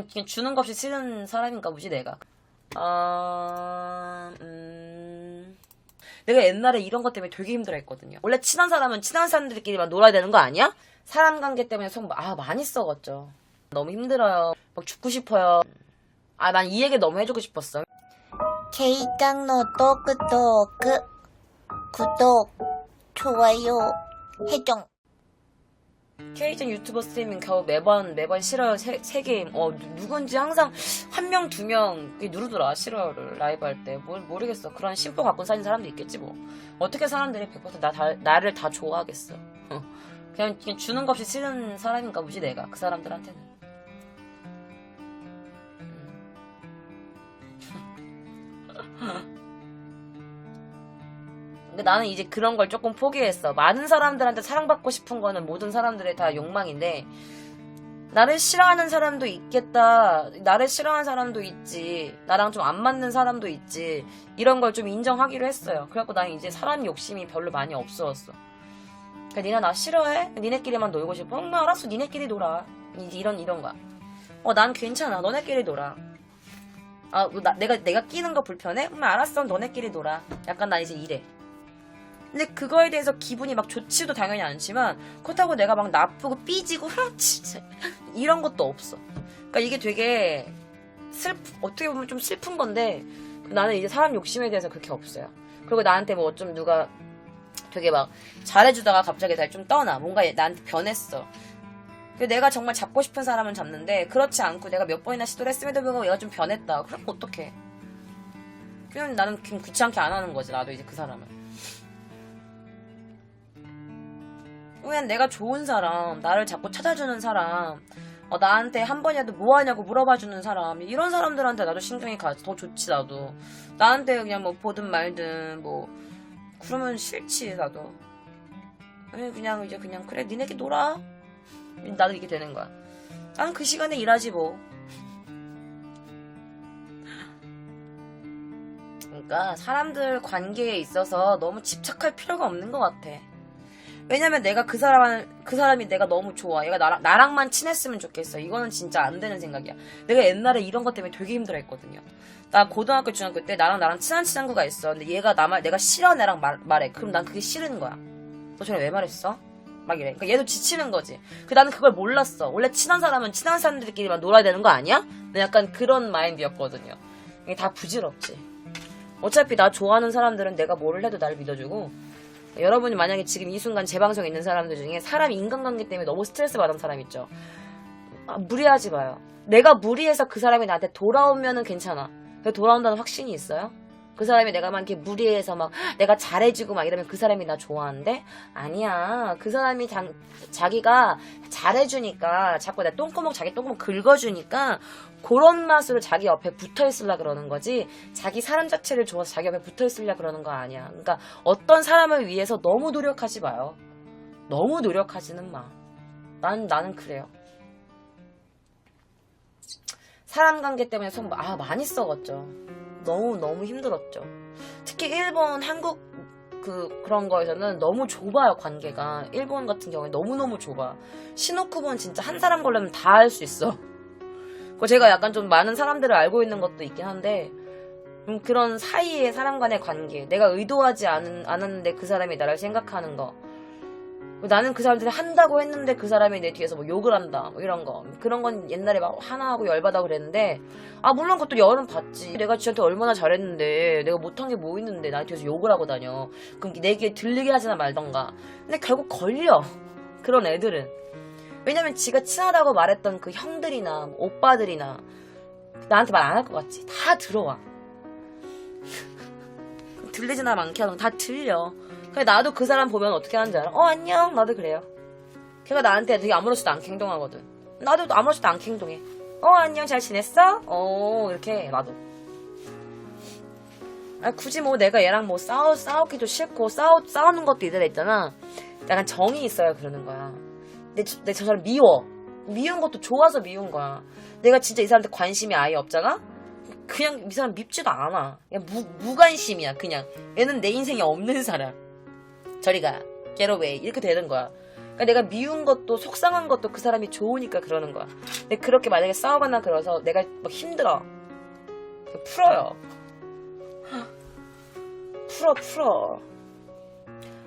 그냥 주는 거 없이 쓰는 사람인가 보지 내가. 내가 옛날에 이런 것 때문에 되게 힘들어했거든요. 원래 친한 사람은 친한 사람들끼리만 놀아야 되는 거 아니야? 사람 관계 때문에 속 많이 썩었죠. 너무 힘들어요. 막 죽고 싶어요. 난 이 얘기 너무 해주고 싶었어. K깡노 또끄또끄 구독 좋아요 해줘. K전 유튜버 스트리밍 겨우 매번 싫어요 세 게임. 누군지 항상 한 명 두 명 누르더라 싫어요를 라이브 할 때. 모르겠어. 그런 심보 갖고 사는 사람도 있겠지 뭐. 어떻게 사람들이 100% 나를 다 좋아하겠어. 그냥 주는 거 없이 쓰는 사람인가 보지 내가 그 사람들한테는. 근데 나는 이제 그런 걸 조금 포기했어. 많은 사람들한테 사랑받고 싶은 거는 모든 사람들의 다 욕망인데, 나를 싫어하는 사람도 있겠다. 나를 싫어하는 사람도 있지. 나랑 좀 안 맞는 사람도 있지. 이런 걸 좀 인정하기로 했어요. 그래갖고 나는 이제 사람 욕심이 별로 많이 없어졌어. 그러니까 니네 나 싫어해? 니네끼리만 놀고 싶어? 알았어. 니네끼리 놀아. 이제 이런 거야. 난 괜찮아. 너네끼리 놀아. 내가 끼는 거 불편해? 알았어. 너네끼리 놀아. 약간 난 이제 이래. 근데 그거에 대해서 기분이 막 좋지도 당연히 않지만, 그렇다고 내가 막 나쁘고 삐지고 진짜 이런 것도 없어. 그러니까 이게 되게 어떻게 보면 좀 슬픈 건데, 나는 이제 사람 욕심에 대해서 그렇게 없어요. 그리고 나한테 뭐 좀 누가 되게 막 잘해주다가 갑자기 날 좀 떠나. 뭔가 나한테 변했어. 내가 정말 잡고 싶은 사람은 잡는데, 그렇지 않고 내가 몇 번이나 시도를 했음에도 불구하고 얘가 좀 변했다. 그럼 어떡해. 그냥 나는 그냥 귀찮게 안 하는 거지. 나도 이제 그 사람을. 그냥 내가 좋은 사람, 나를 자꾸 찾아주는 사람, 나한테 한 번이라도 뭐 하냐고 물어봐주는 사람, 이런 사람들한테 나도 신경이 가지. 더 좋지 나도. 나한테 그냥 뭐 보든 말든 뭐 그러면 싫지 나도. 그냥 그래 니네끼리 놀아. 나도 이게 되는 거야. 나는 그 시간에 일하지 뭐. 그러니까 사람들 관계에 있어서 너무 집착할 필요가 없는 것 같아. 왜냐면 내가 그 사람이 내가 너무 좋아. 얘가 나랑만 친했으면 좋겠어. 이거는 진짜 안 되는 생각이야. 내가 옛날에 이런 것 때문에 되게 힘들어 했거든요. 나 고등학교, 중학교 때 나랑 친한 친구가 있어. 근데 얘가 내가 싫어 내랑 말해. 그럼 난 그게 싫은 거야. 너 전에 왜 말했어? 막 이래. 그러니까 얘도 지치는 거지. 나는 그걸 몰랐어. 원래 친한 사람은 친한 사람들끼리만 놀아야 되는 거 아니야? 약간 그런 마인드였거든요. 이게 다 부질없지. 어차피 나 좋아하는 사람들은 내가 뭐를 해도 나를 믿어주고, 여러분이 만약에 지금 이 순간 제 방송에 있는 사람들 중에 사람 인간관계 때문에 너무 스트레스 받은 사람 있죠? 무리하지 마요. 내가 무리해서 그 사람이 나한테 돌아오면은 괜찮아. 돌아온다는 확신이 있어요? 그 사람이 내가 막 이렇게 무리해서 막 내가 잘해주고 막 이러면 그 사람이 나 좋아하는데? 아니야. 그 사람이 자기가 잘해주니까, 자꾸 자기 똥구멍 긁어주니까 그런 맛으로 자기 옆에 붙어있으려 그러는 거지, 자기 사람 자체를 좋아서 자기 옆에 붙어있으려 그러는 거 아니야. 그러니까 어떤 사람을 위해서 너무 노력하지 마요. 너무 노력하지는 마. 나는 그래요. 사람 관계 때문에 속 많이 썩었죠. 너무 힘들었죠. 특히 일본, 한국 그런 거에서는 너무 좁아요, 관계가. 일본 같은 경우에 너무너무 좁아. 시노쿠보는 진짜 한 사람 걸려면 다 할 수 있어. 제가 약간 좀 많은 사람들을 알고 있는 것도 있긴 한데, 그런 사이의 사람 간의 관계, 내가 의도하지 않았는데 그 사람이 나를 생각하는 거, 나는 그 사람들이 한다고 했는데 그 사람이 내 뒤에서 뭐 욕을 한다, 뭐 이런 거. 그런 건 옛날에 막 화나고 열받아 그랬는데, 물론 그것도 열은 받지. 내가 쟤한테 얼마나 잘했는데, 내가 못한 게 뭐 있는데 나한테 뒤에서 욕을 하고 다녀. 그럼 내 귀에 들리게 하지나 말던가. 근데 결국 걸려, 그런 애들은. 왜냐면 지가 친하다고 말했던 그 형들이나 뭐 오빠들이나 나한테 말 안 할 것 같지. 다 들어와. 들리지나 않게 하는 거 다 들려. 그래, 나도 그 사람 보면 어떻게 하는지 알아? 안녕. 나도 그래요. 걔가 나한테 되게 아무렇지도 않게 행동하거든. 나도 아무렇지도 않게 행동해. 안녕. 잘 지냈어? 이렇게 나도. 굳이 뭐 내가 얘랑 뭐 싸우기도 싫고 싸우는 것도 이래라 있잖아. 약간 정이 있어야 그러는 거야. 내 저 사람 미워. 미운 것도 좋아서 미운 거야. 내가 진짜 이 사람한테 관심이 아예 없잖아? 그냥 이 사람 밉지도 않아. 그냥 무관심이야, 그냥. 얘는 내 인생에 없는 사람. 저리가, get away. 이렇게 되는 거야. 그러니까 내가 미운 것도 속상한 것도 그 사람이 좋으니까 그러는 거야. 근데 그렇게 만약에 싸우거나 그래서 내가 막 힘들어. 풀어요. 풀어.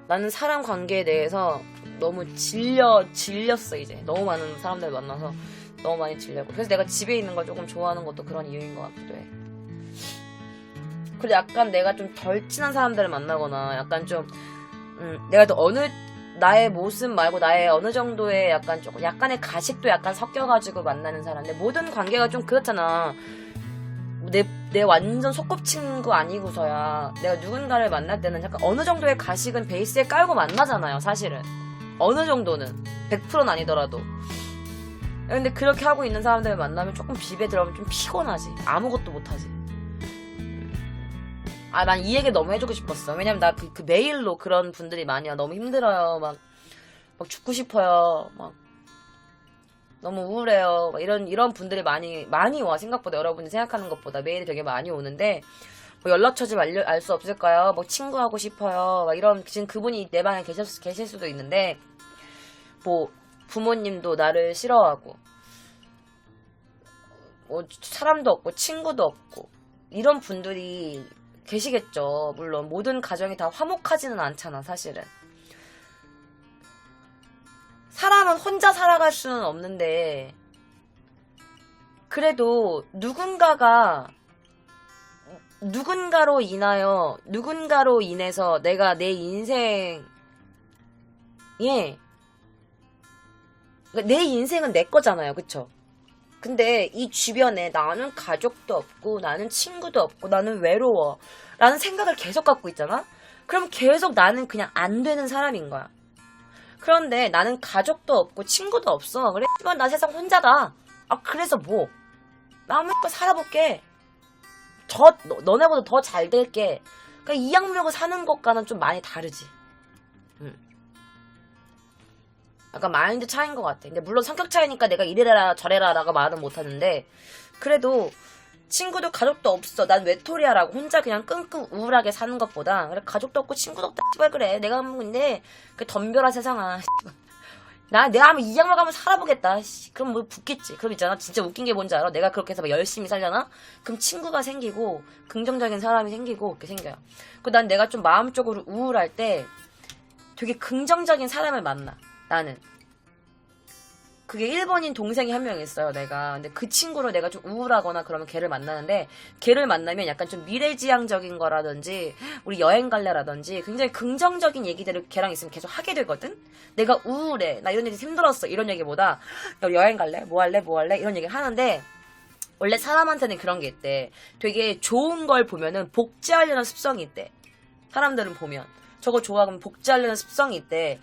나는 사람 관계에 대해서 너무 질렸어 이제. 너무 많은 사람들 만나서 너무 많이 질려고. 그래서 내가 집에 있는 걸 조금 좋아하는 것도 그런 이유인 것 같기도 해. 그리고 약간 내가 좀 덜 친한 사람들을 만나거나 약간 좀 내가 또 나의 모습 말고 나의 어느 정도의 약간 조금 약간의 가식도 약간 섞여가지고 만나는 사람. 근데 모든 관계가 좀 그렇잖아. 내 완전 소꿉친구 아니고서야 내가 누군가를 만날 때는 약간 어느 정도의 가식은 베이스에 깔고 만나잖아요, 사실은. 어느 정도는. 100%는 아니더라도. 근데 그렇게 하고 있는 사람들을 만나면 조금 집에 들어가면 좀 피곤하지. 아무것도 못하지. 난 이 얘기 너무 해주고 싶었어. 왜냐면 나 그 메일로 그런 분들이 많이 와. 너무 힘들어요. 막 죽고 싶어요. 막 너무 우울해요. 막 이런 분들이 많이 와. 생각보다 여러분이 생각하는 것보다 메일이 되게 많이 오는데, 뭐 연락처 좀 알 수 없을까요? 뭐 친구하고 싶어요. 막 이런, 지금 그분이 내 방에 계실 수도 있는데, 뭐 부모님도 나를 싫어하고, 뭐 사람도 없고 친구도 없고 이런 분들이 계시겠죠. 물론 모든 가정이 다 화목하지는 않잖아, 사실은. 사람은 혼자 살아갈 수는 없는데, 그래도 누군가로 인해서 내가 내 인생에, 내 인생은 내 거잖아요, 그쵸? 근데 이 주변에 나는 가족도 없고 나는 친구도 없고 나는 외로워 라는 생각을 계속 갖고 있잖아? 그럼 계속 나는 그냥 안 되는 사람인 거야. 그런데 나는 가족도 없고 친구도 없어. 그래? 나 세상 혼자다. 그래서 뭐? 마음껏 살아볼게. 너네보다 더 잘 될게. 그러니까 이 악물고 사는 것과는 좀 많이 다르지. 약간 마인드 차이인 것 같아. 근데 물론 성격 차이니까 내가 이래라 저래라 라고 말은 못하는데, 그래도 친구도 가족도 없어. 난 외톨이야라고 혼자 그냥 끙끙 우울하게 사는 것보다, 그래 가족도 없고 친구도 없다 씨발 그래 내가 근데 그 덤벼라 세상아 내가 한번 이 양말 가면 살아보겠다. 그럼 뭐 붙겠지. 그럼 있잖아, 진짜 웃긴 게 뭔지 알아? 내가 그렇게 해서 막 열심히 살려나? 그럼 친구가 생기고 긍정적인 사람이 생기고 그렇게 생겨요. 난 내가 좀 마음적으로 우울할 때 되게 긍정적인 사람을 만나. 나는 그게 일본인 동생이 한 명 있어요, 내가. 근데 그 친구를 내가 좀 우울하거나 그러면 걔를 만나는데, 걔를 만나면 약간 좀 미래지향적인 거라든지 우리 여행 갈래라든지 굉장히 긍정적인 얘기들을 걔랑 있으면 계속 하게 되거든. 내가 우울해, 나 이런 일이 힘들었어, 이런 얘기보다 야, 여행 갈래? 뭐 할래? 이런 얘기를 하는데, 원래 사람한테는 그런 게 있대. 되게 좋은 걸 보면은 복제하려는 습성이 있대. 사람들은 보면 저거 좋아하면 복제하려는 습성이 있대.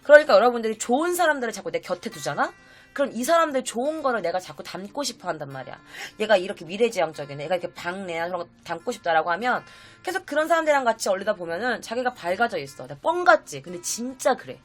그러니까 여러분들이 좋은 사람들을 자꾸 내 곁에 두잖아? 그럼 이 사람들 좋은 거를 내가 자꾸 담고 싶어 한단 말이야. 얘가 이렇게 미래지향적이네, 얘가 이렇게 밝네, 그런 거 담고 싶다라고 하면 계속 그런 사람들이랑 같이 어울리다 보면은 자기가 밝아져 있어. 내가 뻥 같지? 근데 진짜 그래.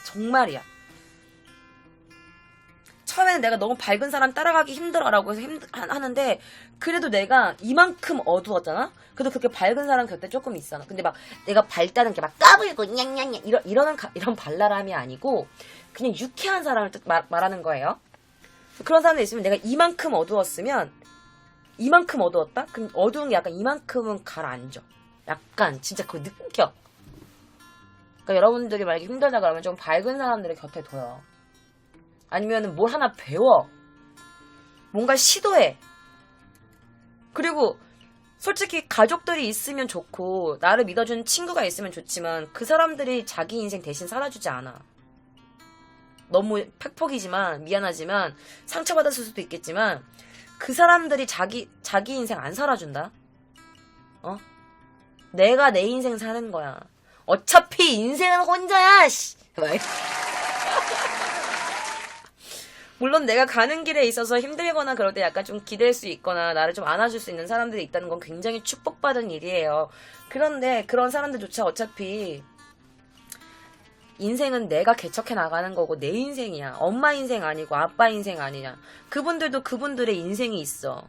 정말이야. 처음에는 내가 너무 밝은 사람 따라가기 힘들어라고 해서 하는데, 그래도 내가 이만큼 어두웠잖아? 그래도 그렇게 밝은 사람 곁에 조금 있어. 근데 막 내가 밝다는 게 막 까불고 냥냥냥 이런 발랄함이 아니고 그냥 유쾌한 사람을 말하는 거예요. 그런 사람들 있으면 내가 이만큼 어두웠으면, 이만큼 어두웠다? 그럼 어두운 게 약간 이만큼은 가라앉아. 약간 진짜 그거 느껴. 그러니까 여러분들이 만약에 힘들다 그러면 좀 밝은 사람들을 곁에 둬요. 아니면은 뭘 하나 배워. 뭔가 시도해. 그리고 솔직히 가족들이 있으면 좋고 나를 믿어주는 친구가 있으면 좋지만 그 사람들이 자기 인생 대신 살아주지 않아. 너무 팩폭이지만 미안하지만 상처받았을 수도 있겠지만 그 사람들이 자기 인생 안 살아준다. 내가 내 인생 사는 거야. 어차피 인생은 혼자야. 물론 내가 가는 길에 있어서 힘들거나 그럴 때 약간 좀 기댈 수 있거나 나를 좀 안아줄 수 있는 사람들이 있다는 건 굉장히 축복받은 일이에요. 그런데 그런 사람들조차 어차피 인생은 내가 개척해 나가는 거고 내 인생이야. 엄마 인생 아니고 아빠 인생 아니냐. 그분들도 그분들의 인생이 있어.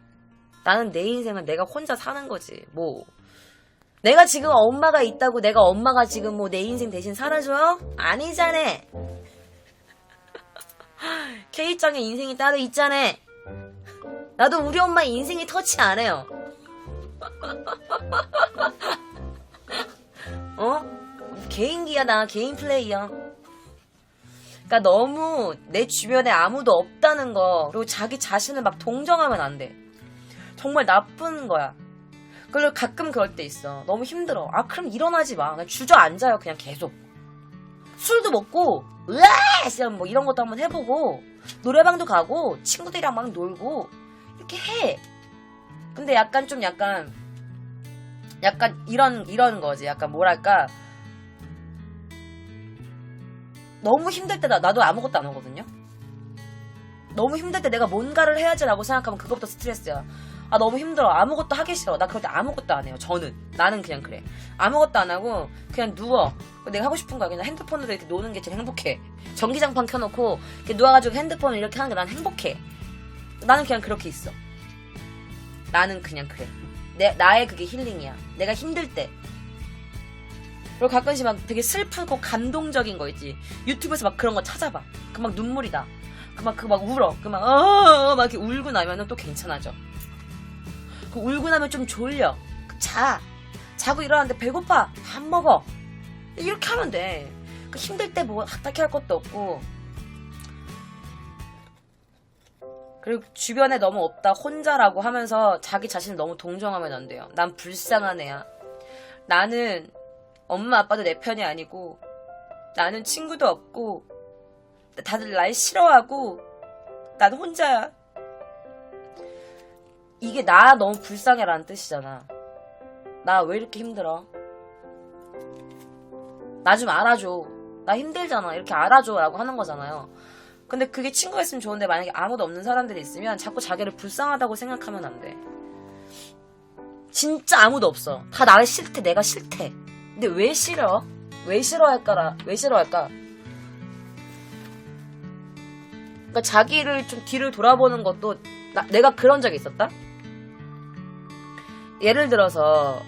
나는 내 인생은 내가 혼자 사는 거지. 뭐 내가 지금 엄마가 있다고 내가 엄마가 지금 뭐 내 인생 대신 살아줘요? 아니잖아. K짱의 인생이 따로 있잖아. 나도 우리 엄마 인생이 터치 안 해요. 개인기야, 나 개인 플레이야. 그러니까 너무 내 주변에 아무도 없다는 거, 그리고 자기 자신을 막 동정하면 안 돼. 정말 나쁜 거야. 그리고 가끔 그럴 때 있어. 너무 힘들어. 아, 그럼 일어나지 마. 그냥 주저앉아요, 그냥 계속. 술도 먹고, 으아! 뭐 이런 것도 한번 해보고, 노래방도 가고, 친구들이랑 막 놀고, 이렇게 해. 근데 약간 이런 거지. 약간 뭐랄까. 너무 힘들 때 나도 아무것도 안 하거든요. 너무 힘들 때 내가 뭔가를 해야지라고 생각하면 그것부터 스트레스야. 아, 너무 힘들어. 아무것도 하기 싫어. 나 그럴 때 아무것도 안 해요. 나는 그냥 그래. 아무것도 안 하고 그냥 누워. 내가 하고 싶은 거야. 그냥 핸드폰으로 이렇게 노는 게 제일 행복해. 전기장판 켜놓고 이렇게 누워가지고 핸드폰을 이렇게 하는 게 난 행복해. 나는 그냥 그렇게 있어. 나는 그냥 그래. 나의 그게 힐링이야. 내가 힘들 때. 그리고 가끔씩 막 되게 슬프고 감동적인 거 있지. 유튜브에서 막 그런 거 찾아봐. 그 막 눈물이 나. 그 막 울어. 막 이렇게 울고 나면은 또 괜찮아져. 그 울고 나면 좀 졸려. 자고 일어났는데 배고파. 밥 먹어. 이렇게 하면 돼. 그 힘들 때 뭐 딱히 할 것도 없고. 그리고 주변에 너무 없다, 혼자라고 하면서 자기 자신을 너무 동정하면 안 돼요. 난 불쌍한 애야. 나는 엄마 아빠도 내 편이 아니고, 나는 친구도 없고, 다들 날 싫어하고, 난 혼자야. 이게 나 너무 불쌍해라는 뜻이잖아. 나 왜 이렇게 힘들어? 나 좀 알아줘. 나 힘들잖아. 이렇게 알아줘 라고 하는 거잖아요. 근데 그게 친구가 있으면 좋은데 만약에 아무도 없는 사람들이 있으면 자꾸 자기를 불쌍하다고 생각하면 안 돼. 진짜 아무도 없어. 다 나를 싫대. 내가 싫대. 근데 왜 싫어? 왜 싫어할까? 그러니까 자기를 좀 뒤를 돌아보는 것도 내가 그런 적이 있었다? 예를 들어서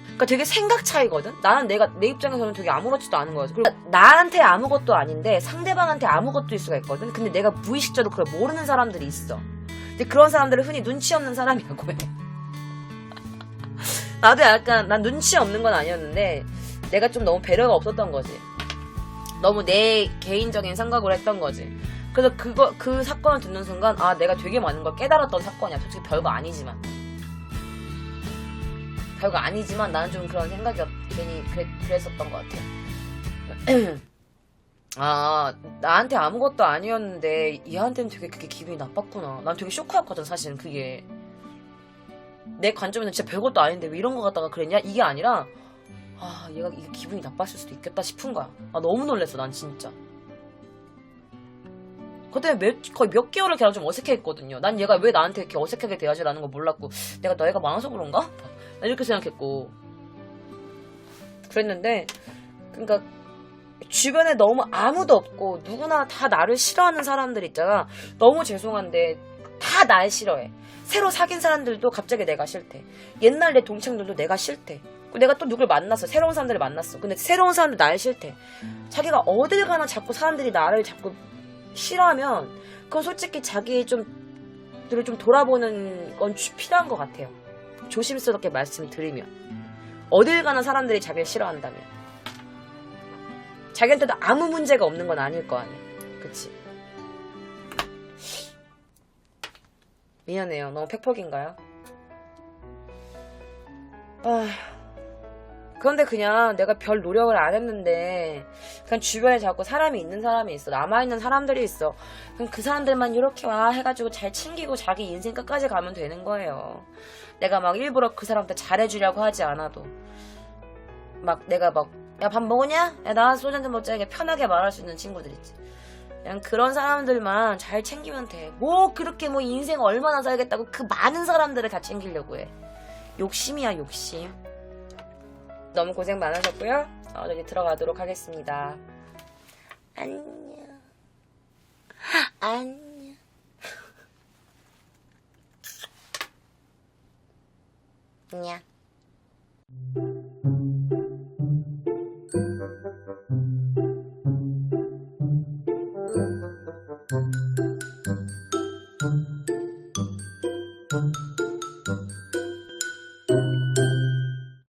그러니까 되게 생각 차이거든? 나는 내 입장에서는 되게 아무렇지도 않은 거였어. 그리고 나한테 아무것도 아닌데 상대방한테 아무것도일 수가 있거든? 근데 내가 무의식적으로 그걸 모르는 사람들이 있어. 근데 그런 사람들을 흔히 눈치 없는 사람이라고 해. 나도 약간, 난 눈치 없는 건 아니었는데, 내가 좀 너무 배려가 없었던 거지. 너무 내 개인적인 생각으로 했던 거지. 그래서 그 사건을 듣는 순간, 아, 내가 되게 많은 걸 깨달았던 사건이야. 솔직히 별거 아니지만. 나는 좀 그런 생각이 괜히 그랬었던 것 같아. 아, 나한테 아무것도 아니었는데 얘한테는 되게 그게 기분이 나빴구나. 난 되게 쇼크였거든, 사실은 그게. 내 관점에는 진짜 별것도 아닌데 왜 이런 거 갖다가 그랬냐? 이게 아니라 아, 얘가 이게 기분이 나빴을 수도 있겠다 싶은 거야. 아, 너무 놀랬어, 난 진짜. 그때 거의 몇 개월을 걔랑 좀 어색해했거든요. 난 얘가 왜 나한테 이렇게 어색하게 대하지라는 걸 몰랐고, 내가 나이가 많아서 그런가? 이렇게 생각했고. 그랬는데, 그러니까 주변에 너무 아무도 없고 누구나 다 나를 싫어하는 사람들 있잖아. 너무 죄송한데 다 날 싫어해. 새로 사귄 사람들도 갑자기 내가 싫대. 옛날 내 동창들도 내가 싫대. 내가 또 누굴 만났어. 새로운 사람들을 만났어. 근데 새로운 사람들 날 싫대. 자기가 어딜 가나 자꾸 사람들이 나를 자꾸 싫어하면 그건 솔직히 자기의 좀 돌아보는 건 필요한 것 같아요. 조심스럽게 말씀드리면. 어딜 가나 사람들이 자기를 싫어한다면. 자기한테도 아무 문제가 없는 건 아닐 거 아니야. 그치? 미안해요. 너무 팩폭인가요? 그런데 그냥 내가 별 노력을 안 했는데 그냥 주변에 자꾸 사람이 있는 사람이 있어. 남아있는 사람들이 있어. 그럼 그 사람들만 이렇게 와 해가지고 잘 챙기고 자기 인생 끝까지 가면 되는 거예요. 내가 막 일부러 그 사람한테 잘해주려고 하지 않아도 막 내가 막 야, 밥 먹으냐? 야, 나와서 소주 한잔 먹자. 이렇게 편하게 말할 수 있는 친구들 있지. 그냥 그런 사람들만 잘 챙기면 돼. 뭐 그렇게 뭐 인생 얼마나 살겠다고 그 많은 사람들을 다 챙기려고 해. 욕심이야, 욕심. 너무 고생 많으셨고요. 이제 들어가도록 하겠습니다. 안녕. 안녕. 안녕.